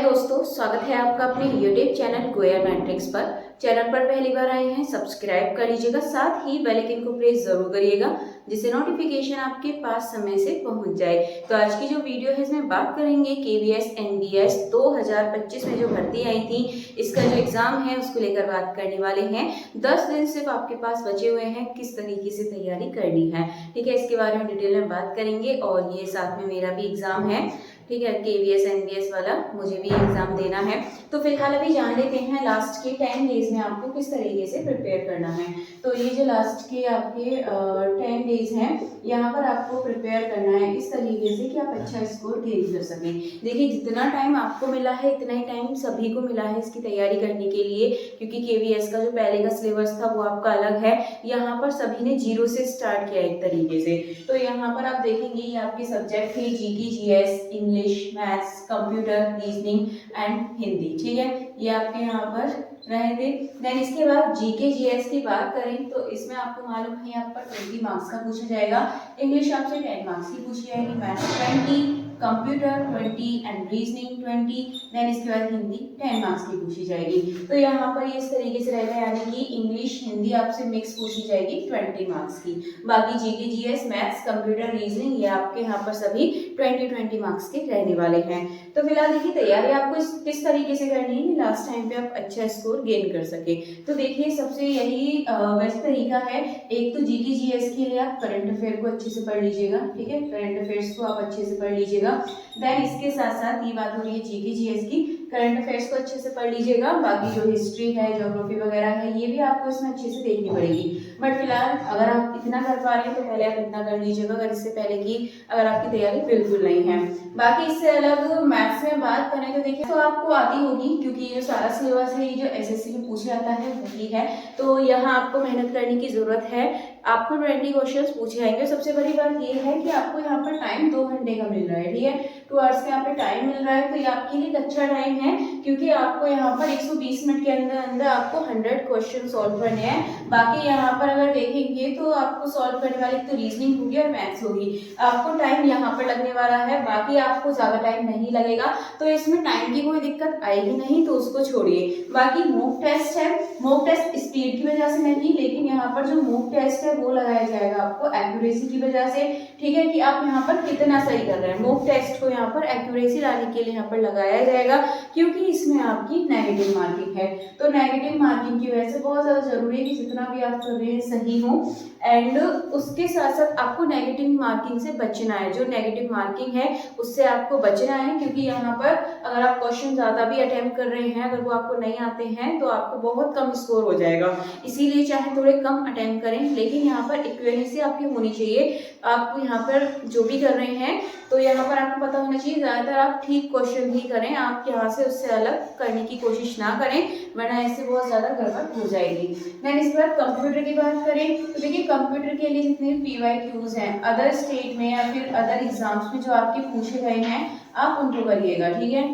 दोस्तों, स्वागत है आपका अपने YouTube चैनल गोया मैट्रिक्स पर। चैनल पर पहली बार आए हैं, सब्सक्राइब कर लीजिएगा, साथ ही बेल आइकन को प्रेस जरूर करिएगा जिससे नोटिफिकेशन आपके पास समय से पहुंच जाए। तो आज की जो वीडियो है इसमें बात करेंगे KVS NBS 2025 में जो भर्ती आई थी, इसका जो एग्जाम है उसको लेकर बात करने वाले हैं। 10 दिन सिर्फ आपके पास बचे हुए हैं, किस तरीके से तैयारी करनी है, ठीक है, इसके बारे में डिटेल में बात करेंगे। और ये साथ में मेरा भी एग्जाम है, ठीक है, KVS NBS वाला, मुझे भी एग्जाम देना है। तो फिलहाल अभी जान लेते हैं लास्ट के 10 डेज में आपको किस तरीके से प्रिपेयर करना है। तो ये जो लास्ट के आपके 10 डेज हैं, यहाँ पर आपको प्रिपेयर करना है इस तरीके से कि आप अच्छा स्कोर गेन कर सकें। देखिए, जितना टाइम आपको मिला है इतना ही टाइम सभी को मिला है इसकी तैयारी करने के लिए, क्योंकि KVS का जो पहले का सिलेबस था वो आपका अलग है। यहाँ पर सभी ने जीरो से स्टार्ट किया एक तरीके से। तो यहाँ पर आप देखेंगे ये आपके सब्जेक्ट है GK GS, English, maths, computer, reasoning and Hindi, ठीक है, ये आपके यहाँ पर रहे थे। देन इसके बाद GK GS की बात करें तो इसमें आपको मालूम है यहाँ पर 20 मार्क्स का पूछा जाएगा। इंग्लिश आपसे 10 मार्क्स की पूछी जाएगी, maths 20, computer 20 and reasoning 20। Then इसके बाद हिंदी 10 मार्क्स की पूछी जाएगी। तो यहाँ पर ये इस तरीके से रहेगा, यानी कि इंग्लिश हिंदी आपसे मिक्स पूछी जाएगी 20 मार्क्स की। बाकी GK GS, maths, computer, reasoning ये आपके यहाँ पर सभी 20 मार्क्स के रहने वाले हैं। तो फिलहाल देखिए, तैयारी आपको किस तरीके से करनी है कि लास्ट टाइम पे आप अच्छा स्कोर गेन कर सके। तो देखिए, सबसे यही बेस्ट तरीका है। एक तो GK GS के लिए आप करंट अफेयर को अच्छे से पढ़ लीजिएगा, ठीक है, करंट अफेयर्स को आप अच्छे से पढ़ लीजिएगा। देन इसके साथ साथ ये बात हो रही है GK GS की, करंट अफेयर्स को अच्छे से पढ़ लीजिएगा। बाकी जो हिस्ट्री है, ज्योग्राफी वगैरह है, ये भी आपको इसमें अच्छे से देखनी पड़ेगी। बट फिलहाल अगर आप इतना कर पा रहे हैं तो पहले आप इतना कर लीजिएगा, अगर इससे पहले की अगर आपकी तैयारी बिल्कुल नहीं है। बाकी इससे अलग मैथ्स में बात करें तो देखिए, तो आपको आती होगी, क्योंकि ये जो सारा सिलेबस है ये जो SSC में पूछा जाता है वही है। तो यहाँ आपको मेहनत करने की जरूरत है। आपको 20 क्वेश्चंस पूछे जाएंगे। सबसे बड़ी बात ये है कि आपको यहाँ पर टाइम 2 घंटे का मिल रहा है, ठीक है, 2 आवर्स का यहाँ पे टाइम मिल रहा है। तो ये आपके लिए एक अच्छा टाइम है, क्योंकि आपको यहाँ पर 120 मिनट के अंदर अंदर आपको 100 क्वेश्चन सॉल्व करने हैं। बाकी यहाँ पर अगर देखेंगे तो आपको सॉल्व करने वाली तो रीजनिंग होगी और मैथ्स होगी। आपको टाइम यहाँ पर लगने वाला है, बाकी आपको ज्यादा टाइम नहीं लगेगा। तो इसमें टाइम की कोई दिक्कत आएगी नहीं, तो उसको छोड़िए। बाकी मॉक टेस्ट है, मॉक टेस्ट स्पीड की वजह से नहीं, लेकिन यहाँ पर जो मॉक टेस्ट है वो लगाया जाएगा आपको एक्यूरेसी की वजह से, ठीक है, कि आप यहाँ पर कितना सही कर रहे हैं। मॉक टेस्ट को यहाँ पर एक्यूरेसी लाने के लिए यहाँ पर लगाया जाएगा, क्योंकि इसमें आपकी नेगेटिव मार्किंग है। तो नेगेटिव मार्किंग की वजह से बहुत ज्यादा जरूरी है कि जितना भी आप कर रहे हैं सही हो। एंड उसके साथ साथ आपको नेगेटिव मार्किंग से बचना है। जो नेगेटिव मार्किंग है उससे आपको बचना है, क्योंकि यहाँ पर अगर आप क्वेश्चन ज्यादा भी अटेम्प्ट कर रहे हैं, अगर वो आपको नहीं आते हैं तो आपको बहुत कम स्कोर हो जाएगा। इसीलिए चाहे थोड़े कम अटेम्प्ट करें, लेकिन यहाँ पर इक्वेलेंसी आपकी होनी चाहिए। आप यहाँ पर जो भी कर रहे हैं तो यहाँ पर आपको पता होना चाहिए, ज्यादातर आप ठीक क्वेश्चन ही करें, आप यहाँ से उससे अलग करने की कोशिश ना करें, वरना इससे बहुत ज्यादा गड़बड़ हो जाएगी। देन इस बार कंप्यूटर की बात करें तो देखिए, कंप्यूटर के लिए जितने PYQs हैं अदर स्टेट में या फिर अदर एग्जाम्स में जो आपके पूछे गए हैं, आप उनको करिएगा, ठीक है।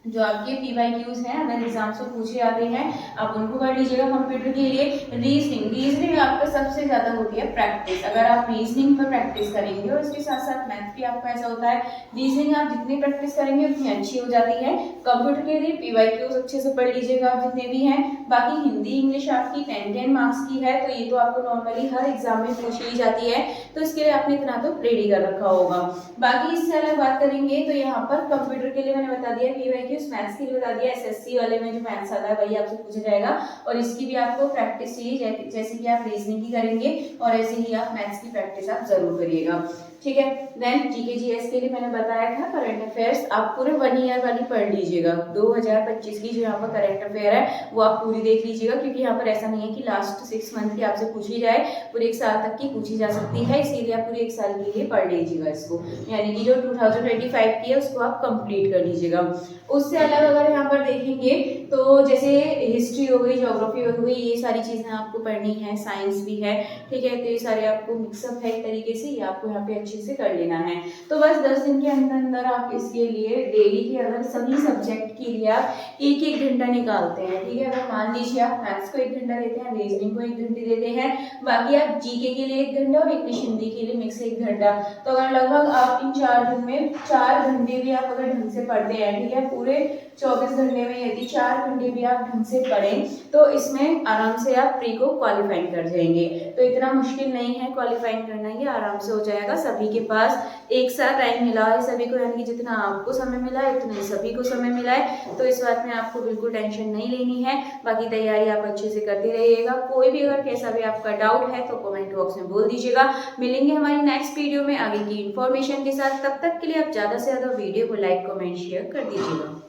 जो आपके PYQs हैं अदर एग्जाम्स में पूछे जाते हैं, आप उनको कर लीजिएगा। कंप्यूटर के लिए रीजनिंग आपका सबसे ज्यादा होती है प्रैक्टिस। अगर आप रीजनिंग पर प्रैक्टिस करेंगे, और इसके साथ साथ मैथ भी आपका ऐसा होता है, रीजनिंग आप जितनी प्रैक्टिस करेंगे उतनी अच्छी हो जाती है। कंप्यूटर के लिए PYQs अच्छे से पढ़ लीजिएगा आप जितने भी हैं। बाकी हिंदी इंग्लिश आपकी 10 मार्क्स की है, तो ये तो आपको नॉर्मली हर एग्जाम में पूछी ही जाती है, तो इसके लिए आपने इतना तो रेडी कर रखा होगा। बाकी इससे अलग बात करेंगे तो यहाँ पर कंप्यूटर के लिए मैंने बता दिया, PYQ मैथ्स के लिए बता दिया, SSC वाले में जो मैथ्स आता है वही आपसे पूछा जाएगा, और इसकी भी आपको प्रैक्टिस चाहिए, जैसे कि आप रीजनिंग की करेंगे और ऐसे ही आप मैथ्स की प्रैक्टिस आप जरूर करिएगा, ठीक है। देन GK GS के लिए मैंने बताया था करंट अफेयर्स आप पूरे 1 ईयर वाली पढ़ लीजिएगा। 2025 की जो यहाँ पर करंट अफेयर है वो आप पूरी देख लीजिएगा, क्योंकि यहाँ पर ऐसा नहीं है कि लास्ट 6 मंथ की आपसे पूछी जाए, पूरे 1 साल तक की पूछी जा सकती है, इसीलिए आप पूरे 1 साल के लिए पढ़ लीजिएगा इसको, यानी कि जो 2025 की है उसको आप कंप्लीट कर लीजिएगा। उससे अलग अगर यहाँ पर देखेंगे तो जैसे हिस्ट्री हो गई, ज्योग्राफी हो गई, ये सारी चीजें आपको पढ़नी है, साइंस भी है, ठीक है, तो ये सारे आपको मिक्सअप है एक तरीके से, ये आपको यहाँ पे अच्छे अच्छे से कर लेना है। तो बस 10 दिन के अंदर अंदर आप इसके लिए डेली के अगर सभी सब्जेक्ट के लिए आप 1-1 घंटा निकालते हैं, ठीक है। अगर मान लीजिए आप मैथ्स को 1 घंटा देते हैं, रीजनिंग को 1 घंटे देते हैं, बाकी आप जीके के लिए 1 घंटा और इंग्लिश हिंदी के लिए मिक्स 1 घंटा, तो अगर लगभग आप इन 4 दिन में 4 घंटे भी आप अगर ढंग से पढ़ते हैं, ठीक है, पूरे 24 घंटे में यदि 4 घंटे भी आप ढंग से पढ़ें तो इसमें आराम से आप प्री को क्वालिफाइंग कर जाएंगे। तो इतना मुश्किल नहीं है क्वालिफाइंग करना, ये आराम से हो जाएगा। सभी के पास एक साथ टाइम मिला है सभी को, यानी कि जितना आपको समय मिला है उतना ही सभी को समय मिला है, तो इस बात में आपको बिल्कुल टेंशन नहीं लेनी है। बाकी तैयारी आप अच्छे से करते रहिएगा। कोई भी अगर कैसा भी आपका डाउट है तो कमेंट बॉक्स में बोल दीजिएगा। मिलेंगे हमारी नेक्स्ट वीडियो में आगे की इन्फॉर्मेशन के साथ। तब तक के लिए आप ज़्यादा से ज़्यादा वीडियो को लाइक कमेंट शेयर कर दीजिएगा।